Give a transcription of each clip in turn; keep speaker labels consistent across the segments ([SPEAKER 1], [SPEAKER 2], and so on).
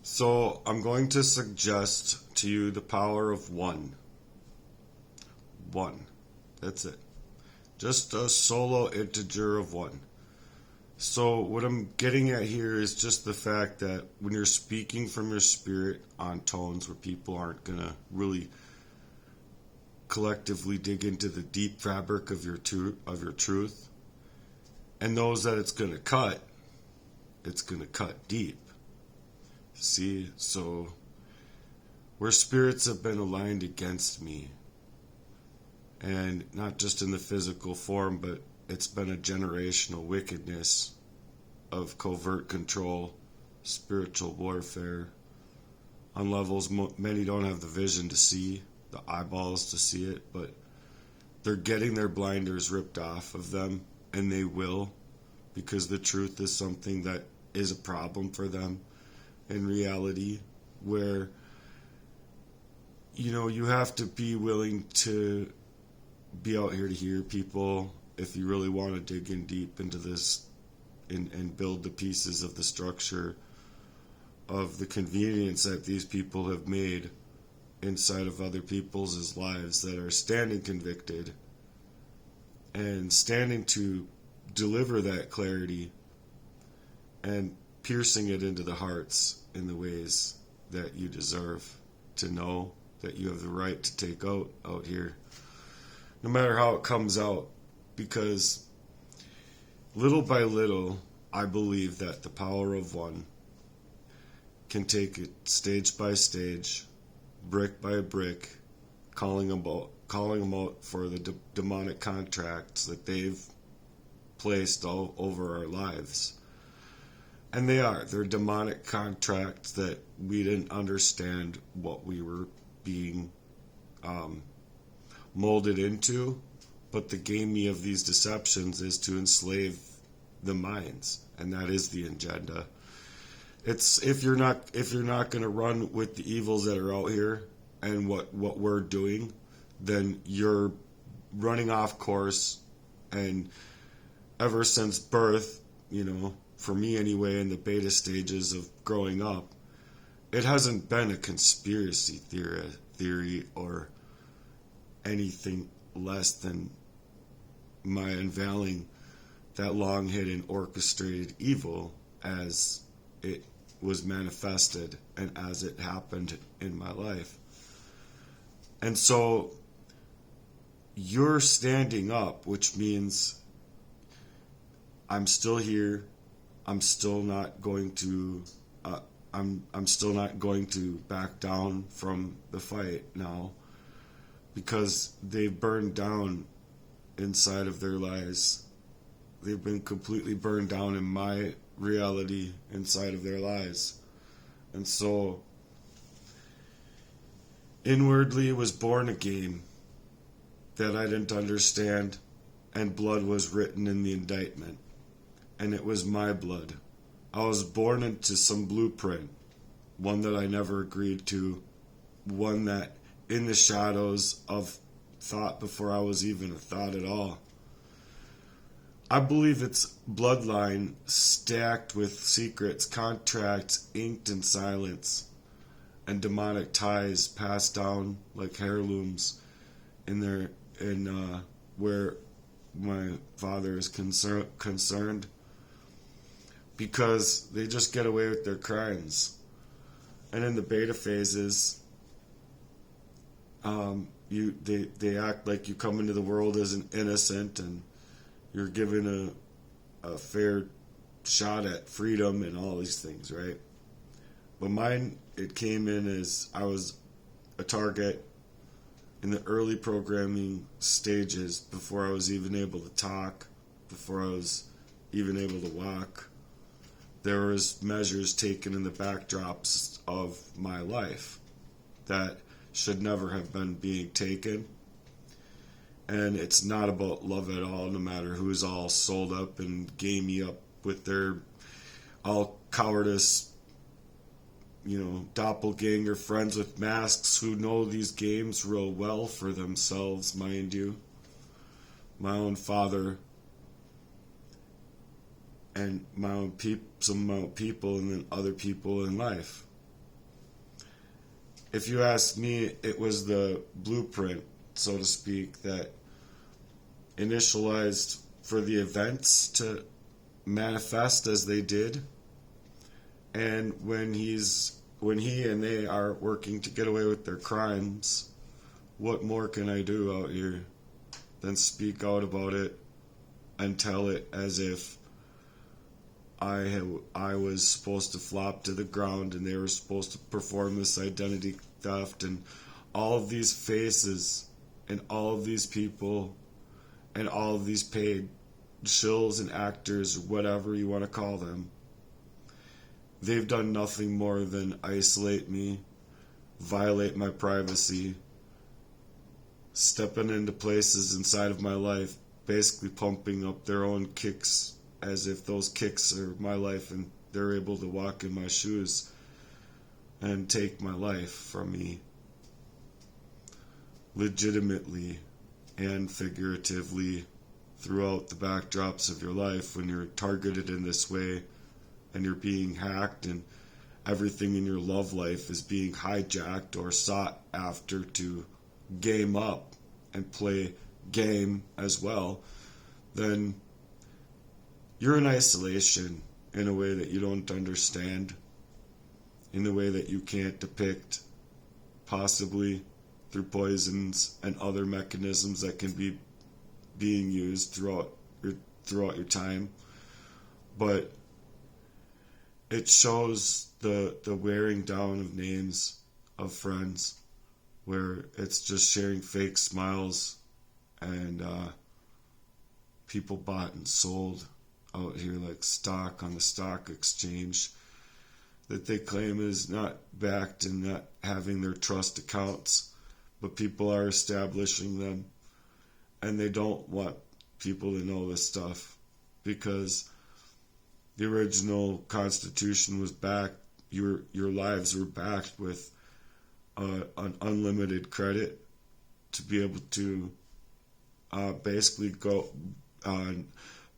[SPEAKER 1] So I'm going to suggest to you the power of one. One. That's it. Just a solo integer of one. So what I'm getting at here is just the fact that when you're speaking from your spirit on tones where people aren't going to really collectively dig into the deep fabric of your truth, and those that it's going to cut deep. See, so where spirits have been aligned against me, and not just in the physical form, but it's been a generational wickedness of covert control, spiritual warfare, on levels many don't have the vision to see, the eyeballs to see it, but they're getting their blinders ripped off of them, and they will, because the truth is something that is a problem for them in reality, where you have to be willing to be out here to hear people if you really want to dig in deep into this and build the pieces of the structure of the convenience that these people have made inside of other people's lives that are standing convicted and standing to deliver that clarity and piercing it into the hearts in the ways that you deserve to know that you have the right to take out here, no matter how it comes out, because little by little, I believe that the power of one can take it stage by stage, brick by brick, calling them out for the demonic contracts that they've placed all over our lives. And they're demonic contracts that we didn't understand what we were being molded into, but the game of these deceptions is to enslave the minds, and that is the agenda. It's if you're not going to run with the evils that are out here and what we're doing, then you're running off course. And ever since birth, for me anyway, in the beta stages of growing up, it hasn't been a conspiracy theory or anything less than my unveiling that long hidden orchestrated evil as it was manifested and as it happened in my life. And so you're standing up, which means I'm still here. I'm still not going to I'm still not going to back down from the fight now, because they've burned down inside of their lives. They've been completely burned down in my reality inside of their lives. And so inwardly was born a game that I didn't understand, and blood was written in the indictment. And it was my blood. I was born into some blueprint, one that I never agreed to, one that in the shadows of thought before I was even a thought at all. I believe it's bloodline stacked with secrets, contracts inked in silence, and demonic ties passed down like heirlooms in where my father is concerned, because they just get away with their crimes. And in the beta phases, they act like you come into the world as an innocent and you're given a fair shot at freedom and all these things, right? But mine, it came in as I was a target in the early programming stages, before I was even able to talk, before I was even able to walk. There was measures taken in the backdrops of my life that should never have been being taken. And it's not about love at all, no matter who's all sold up and gamey up with their all cowardice, doppelganger friends with masks who know these games real well for themselves, mind you. My own father and some of my own people, and then other people in life if you ask me, it was the blueprint, so to speak, that initialized for the events to manifest as they did. And when he and they are working to get away with their crimes, what more can I do out here than speak out about it and tell it as if I was supposed to flop to the ground and they were supposed to perform this identity theft, and all of these faces and all of these people and all of these paid shills and actors, whatever you want to call them, they've done nothing more than isolate me, violate my privacy, stepping into places inside of my life, basically pumping up their own kicks as if those kicks are my life and they're able to walk in my shoes and take my life from me, legitimately and figuratively, throughout the backdrops of your life when you're targeted in this way and you're being hacked and everything in your love life is being hijacked or sought after to game up and play game as well, then you're in isolation in a way that you don't understand, in a way that you can't depict, possibly through poisons and other mechanisms that can be being used throughout your time. But it shows the wearing down of names of friends, where it's just sharing fake smiles and people bought and sold out here like stock on the stock exchange that they claim is not backed and not having their trust accounts, but people are establishing them, and they don't want people to know this stuff because the original Constitution was backed, your lives were backed with an unlimited credit to be able to basically go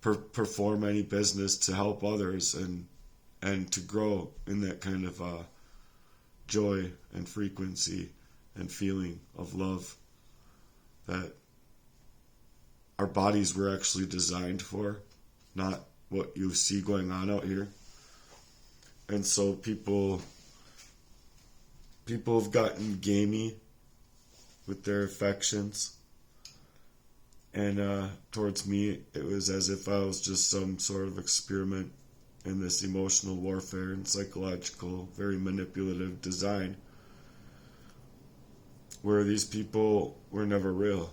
[SPEAKER 1] perform any business to help others and to grow in that kind of joy and frequency and feeling of love that our bodies were actually designed for, not what you see going on out here. And so people have gotten gamey with their affections, and towards me it was as if I was just some sort of experiment in this emotional warfare and psychological, very manipulative design, where these people were never real.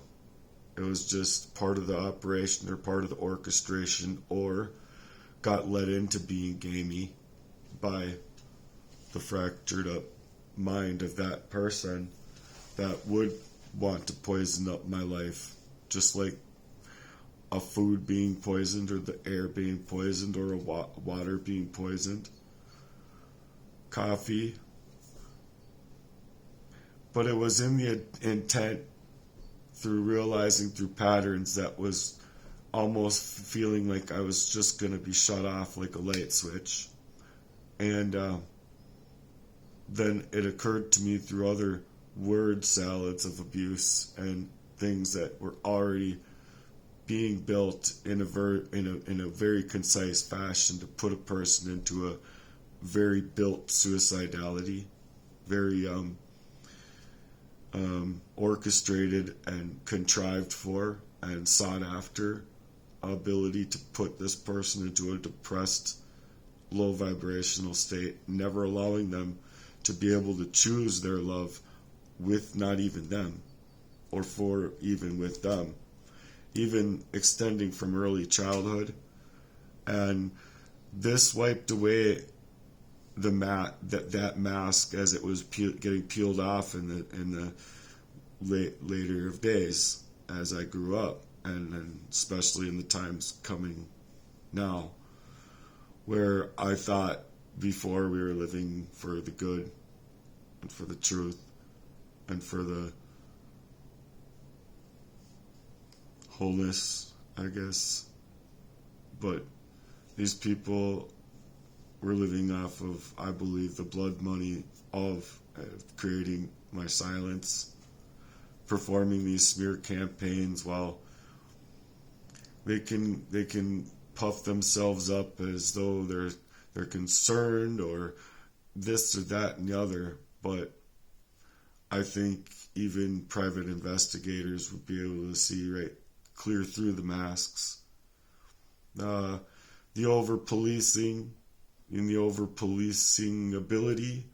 [SPEAKER 1] It was just part of the operation or part of the orchestration, or got led into being gamey by the fractured up mind of that person that would want to poison up my life, just like a food being poisoned or the air being poisoned or a water being poisoned, coffee. But it was in the intent, through realizing through patterns, that was almost feeling like I was just going to be shut off like a light switch. And then it occurred to me through other word salads of abuse and things that were already being built in a very concise fashion to put a person into a very built suicidality, very orchestrated and contrived for and sought after ability to put this person into a depressed, low vibrational state, never allowing them to be able to choose their love with not even them, or for even with them, even extending from early childhood. And this wiped away that mask as it was getting peeled off in the later of days as I grew up, and especially in the times coming now, where I thought before we were living for the good and for the truth and for the wholeness, I guess. But these people we're living off of, I believe, the blood money of creating my silence, performing these smear campaigns while they can puff themselves up as though they're concerned or this or that and the other. But I think even private investigators would be able to see right clear through the masks. The over-policing and the over-policing ability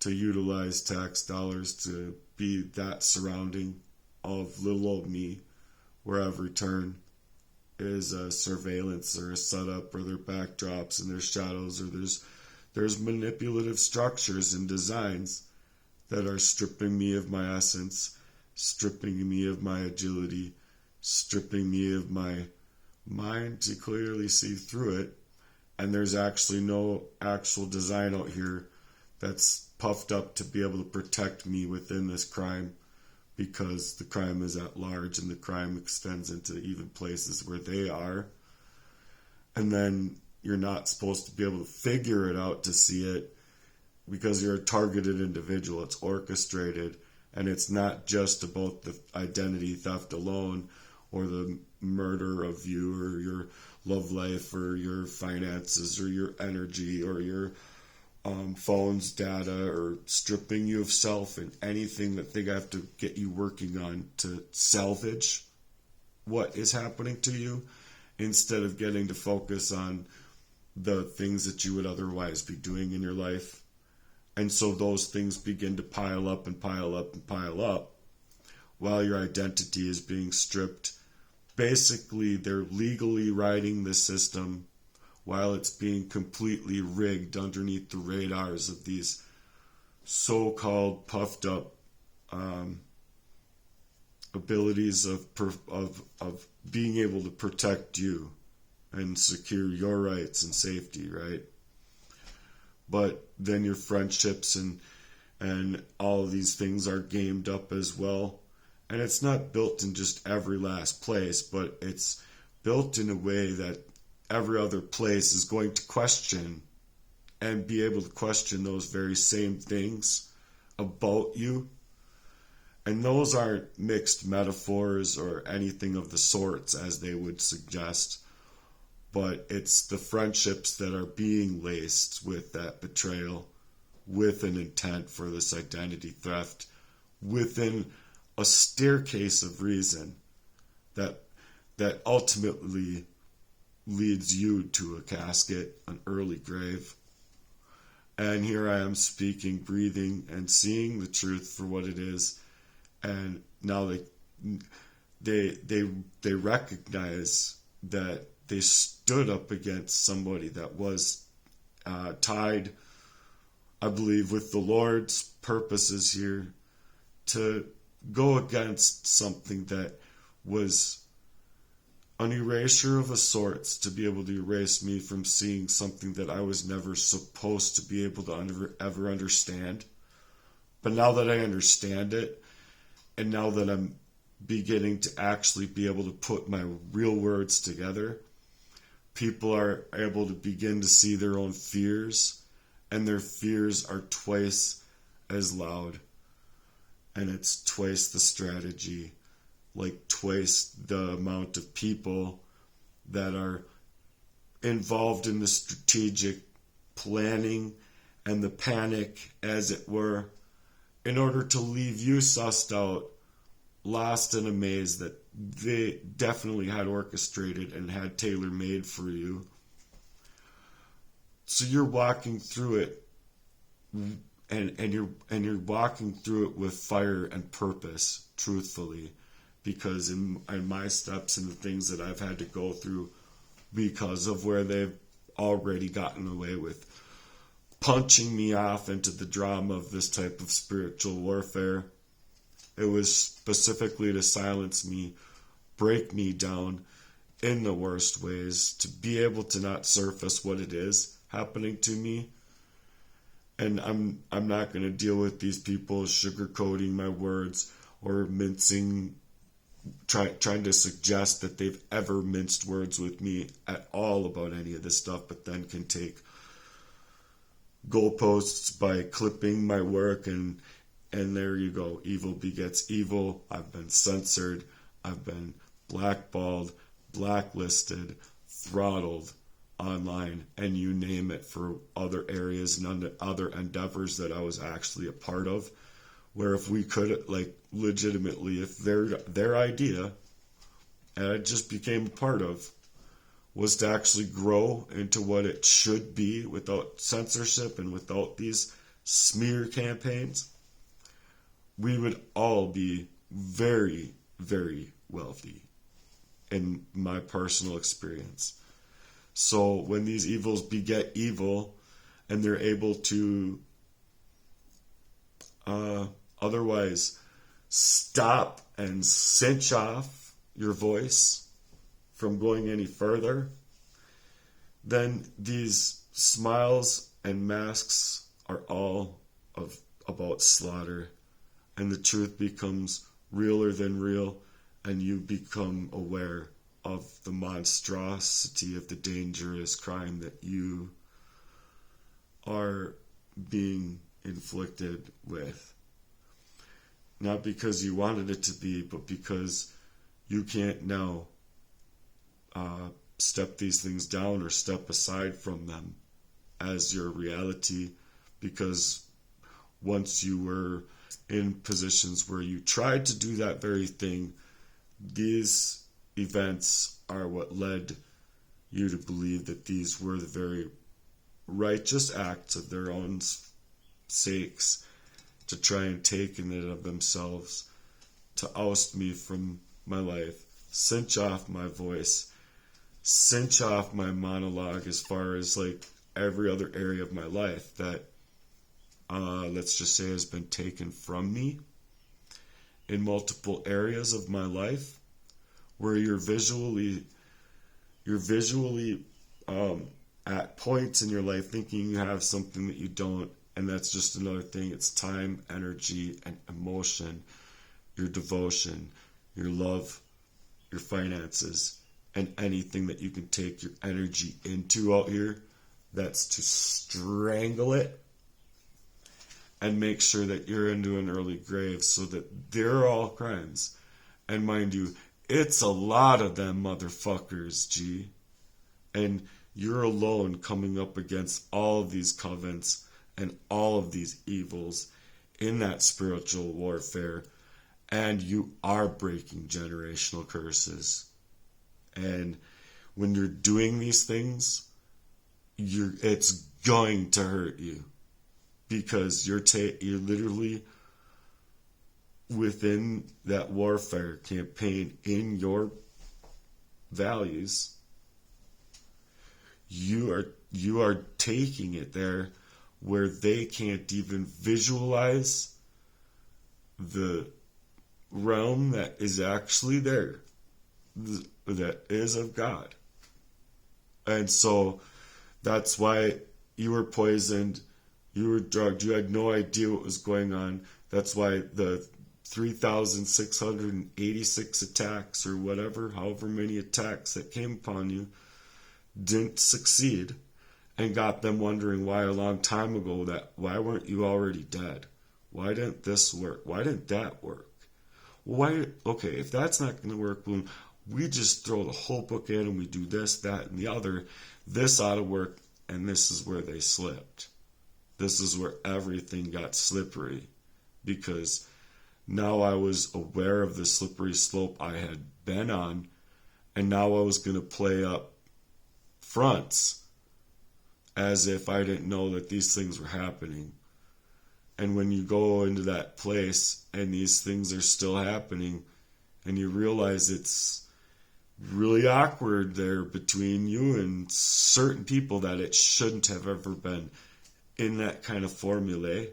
[SPEAKER 1] to utilize tax dollars to be that surrounding of little old me wherever I turn is a surveillance or a setup, or their backdrops and their shadows, or there's manipulative structures and designs that are stripping me of my essence, stripping me of my agility, stripping me of my mind to clearly see through it. And there's actually no actual design out here that's puffed up to be able to protect me within this crime, because the crime is at large and the crime extends into even places where they are. And then you're not supposed to be able to figure it out to see it, because you're a targeted individual. It's orchestrated, and it's not just about the identity theft alone or the murder of you or your love life or your finances or your energy or your phone's data, or stripping you of self and anything that they have to get you working on to salvage what is happening to you, instead of getting to focus on the things that you would otherwise be doing in your life. And so those things begin to pile up and pile up and pile up while your identity is being stripped. Basically, they're legally riding the system while it's being completely rigged underneath the radars of these so-called puffed up abilities of being able to protect you and secure your rights and safety, right? But then your friendships and all of these things are gamed up as well. And it's not built in just every last place, but it's built in a way that every other place is going to question and be able to question those very same things about you. And those aren't mixed metaphors or anything of the sorts as they would suggest, but it's the friendships that are being laced with that betrayal, with an intent for this identity theft, within a staircase of reason that ultimately leads you to a casket, an early grave. And here I am speaking, breathing, and seeing the truth for what it is. And now they recognize that they stood up against somebody that was tied, I believe, with the Lord's purposes here, to go against something that was an erasure of a sorts, to be able to erase me from seeing something that I was never supposed to be able to ever understand. But now that I understand it, and now that I'm beginning to actually be able to put my real words together, people are able to begin to see their own fears, and their fears are twice as loud. And it's twice the strategy, like twice the amount of people that are involved in the strategic planning and the panic, as it were, in order to leave you sussed out, lost in a maze that they definitely had orchestrated and had tailor-made for you. So you're walking through it, and you're walking through it with fire and purpose, truthfully, because in my steps and the things that I've had to go through because of where they've already gotten away with punching me off into the drama of this type of spiritual warfare. It was specifically to silence me, break me down in the worst ways, to be able to not surface what it is happening to me. And I'm not going to deal with these people sugarcoating my words or trying to suggest that they've ever minced words with me at all about any of this stuff, but then can take goalposts by clipping my work, and there you go. Evil begets evil. I've been censored. I've been blackballed, blacklisted, throttled online, and you name it, for other areas and other endeavors that I was actually a part of. Where if we could, like, legitimately, if their idea, and I just became a part of, was to actually grow into what it should be without censorship and without these smear campaigns, we would all be very, very wealthy, in my personal experience. So when these evils beget evil, and they're able to otherwise stop and cinch off your voice from going any further, then these smiles and masks are all about slaughter, and the truth becomes realer than real, and you become aware of the monstrosity of the dangerous crime that you are being inflicted with. Not because you wanted it to be, but because you can't now step these things down or step aside from them as your reality, because once you were in positions where you tried to do that very thing, these events are what led you to believe that these were the very righteous acts of their own sakes, to try and take in it of themselves, to oust me from my life, cinch off my voice, cinch off my monologue, as far as like every other area of my life that let's just say has been taken from me in multiple areas of my life, where you're visually at points in your life thinking you have something that you don't, and that's just another thing. It's time, energy, and emotion, your devotion, your love, your finances, and anything that you can take your energy into out here, that's to strangle it and make sure that you're into an early grave, so that they're all crimes. And mind you, it's a lot of them motherfuckers, G. And you're alone coming up against all of these covens and all of these evils in that spiritual warfare. And you are breaking generational curses. And when you're doing these things, it's going to hurt you, because you're literally within that warfare campaign in your values. You are taking it there where they can't even visualize the realm that is actually there, that is of God. And so that's why you were poisoned, you were drugged, you had no idea what was going on. That's why the 3,686 attacks, or whatever, however many attacks that came upon you, didn't succeed, and got them wondering why a long time ago, why weren't you already dead? Why didn't this work? Why didn't that work? Okay, if that's not going to work, well, we just throw the whole book in and we do this, that, and the other. This ought to work, and this is where they slipped. This is where everything got slippery, because now I was aware of the slippery slope I had been on, and now I was going to play up fronts as if I didn't know that these things were happening. And when you go into that place and these things are still happening, and you realize it's really awkward there between you and certain people that it shouldn't have ever been in that kind of formulae,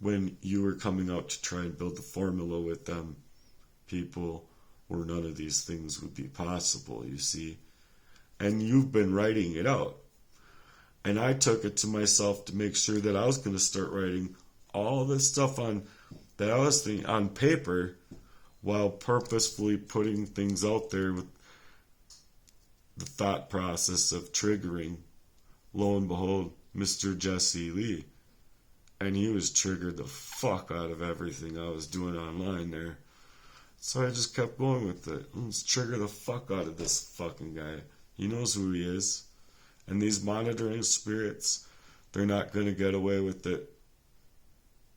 [SPEAKER 1] when you were coming out to try and build the formula with them, people, where none of these things would be possible, you see. And you've been writing it out. And I took it to myself to make sure that I was going to start writing all this stuff on that I was thinking on paper, while purposefully putting things out there with the thought process of triggering. Lo and behold, Mr. Jesse Lee. And he was triggered the fuck out of everything I was doing online there. So I just kept going with it. Let's trigger the fuck out of this fucking guy. He knows who he is. And these monitoring spirits, they're not going to get away with it.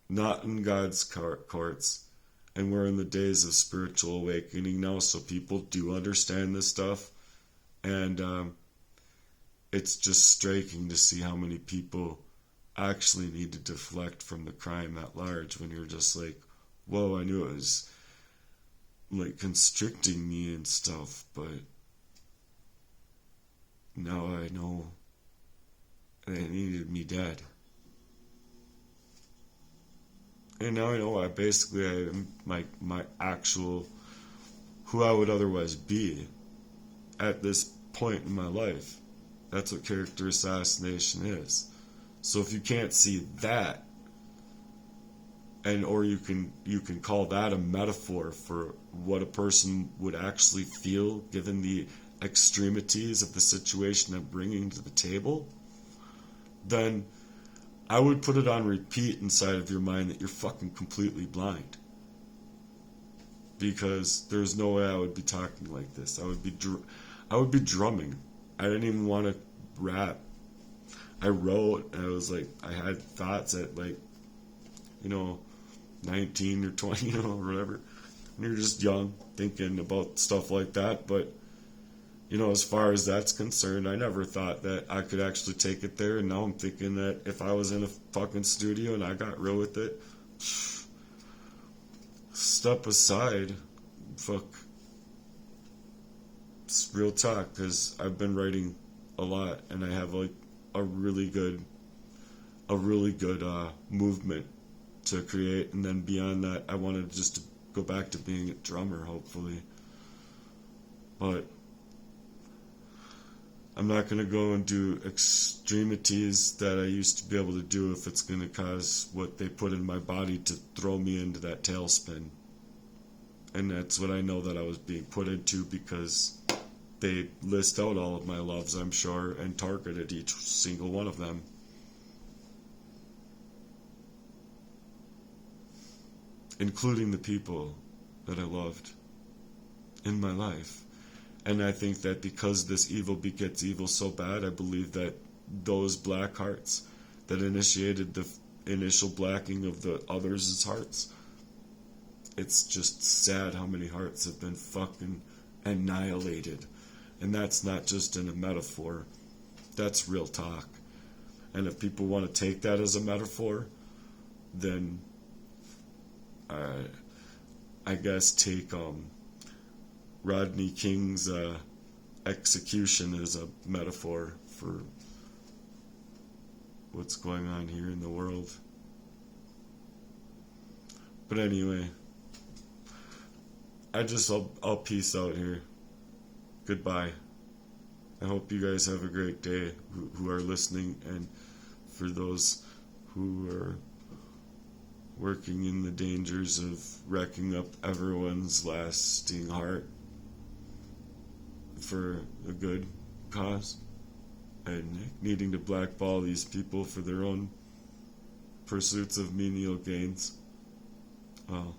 [SPEAKER 1] Not in God's courts. And we're in the days of spiritual awakening now, so people do understand this stuff. And it's just striking to see how many people actually need to deflect from the crime at large when you're just like, whoa, I knew it was like constricting me and stuff, but now I know they needed me dead. And now I know I am my actual, who I would otherwise be at this point in my life. That's what character assassination is. So if you can't see that, or you can call that a metaphor for what a person would actually feel given the extremities of the situation I'm bringing to the table, then I would put it on repeat inside of your mind that you're fucking completely blind. Because there's no way I would be talking like this. I would be drumming. I didn't even want to rap. I wrote, and I had thoughts at 19 or 20, or whatever. And you're just young, thinking about stuff like that. But, as far as that's concerned, I never thought that I could actually take it there. And now I'm thinking that if I was in a fucking studio and I got real with it, step aside, fuck. It's real talk, because I've been writing a lot, and I have a really good movement to create, and then beyond that, I wanted just to go back to being a drummer, hopefully. But I'm not going to go and do extremities that I used to be able to do if it's going to cause what they put in my body to throw me into that tailspin. And that's what I know that I was being put into, because they list out all of my loves, I'm sure, and targeted each single one of them. Including the people that I loved in my life. And I think that because this evil begets evil so bad, I believe that those black hearts that initiated the initial blacking of the others' hearts, it's just sad how many hearts have been fucking annihilated. And that's not just in a metaphor. That's real talk. And if people want to take that as a metaphor, then I guess take Rodney King's execution as a metaphor for what's going on here in the world. But anyway, I'll peace out here. Goodbye. I hope you guys have a great day who are listening, and for those who are working in the dangers of wrecking up everyone's lasting heart for a good cause, and needing to blackball these people for their own pursuits of menial gains. Well,